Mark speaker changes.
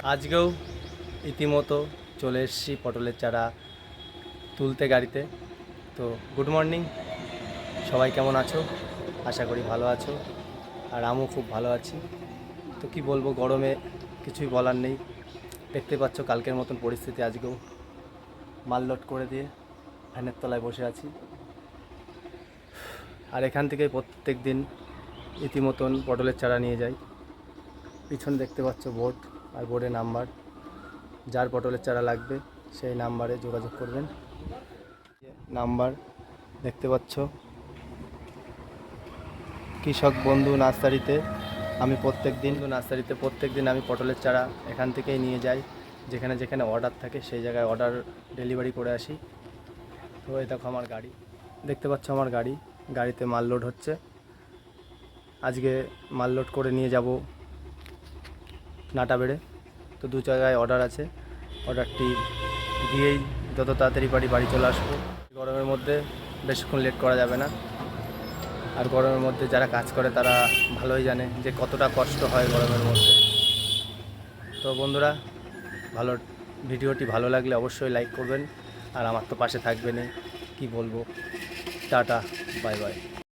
Speaker 1: আজকেও ইতিমতো চলে এসেছি পটলের চারা তুলতে গাড়িতে। তো গুড মর্নিং, সবাই কেমন আছো? আশা করি ভালো আছো, আর আমিও খুব ভালো আছি। তো কি বলবো, গরমে কিছুই বলার নেই। দেখতে পাচ্ছ কালকের মতন পরিস্থিতি আজকেও। মাল লোড করে দিয়ে ফ্যানের তলায় বসে আছি। আর এখান থেকে প্রত্যেক দিন ইতিমতন পটলের চারা নিয়ে যাই। পিছনে দেখতে পাচ্ছ বোর্ড, আর বোর্ডে নাম্বার। যার পটলের চারা লাগবে সেই নাম্বারে যোগাযোগ করবেন। নাম্বার দেখতে পাচ্ছ, কৃষক বন্ধু নার্সারিতে। আমি প্রত্যেক দিন আমি পটলের চারা এখান থেকেই নিয়ে যাই। যেখানে যেখানে অর্ডার থাকে সেই জায়গায় অর্ডার ডেলিভারি করে আসি। তো এই দেখো আমার গাড়ি, দেখতে পাচ্ছ আমার গাড়িতে মাল লোড হচ্ছে। আজকে মাল লোড করে নিয়ে যাব নাটাবেড়ে। তো দু জায়গায় অর্ডার আছে, অর্ডারটি দিয়েই যত তাড়াতাড়ি বাড়ি চলে আসবো। গরমের মধ্যে বেশিক্ষণ লেট করা যাবে না। আর গরমের মধ্যে যারা কাজ করে তারা ভালোই জানে যে কতটা কষ্ট হয় গরমের মধ্যে। তো বন্ধুরা, ভিডিওটি ভালো লাগলে অবশ্যই লাইক করবেন, আর আমার তো পাশে থাকবেনই। কি বলবো, টাটা, বাই বাই।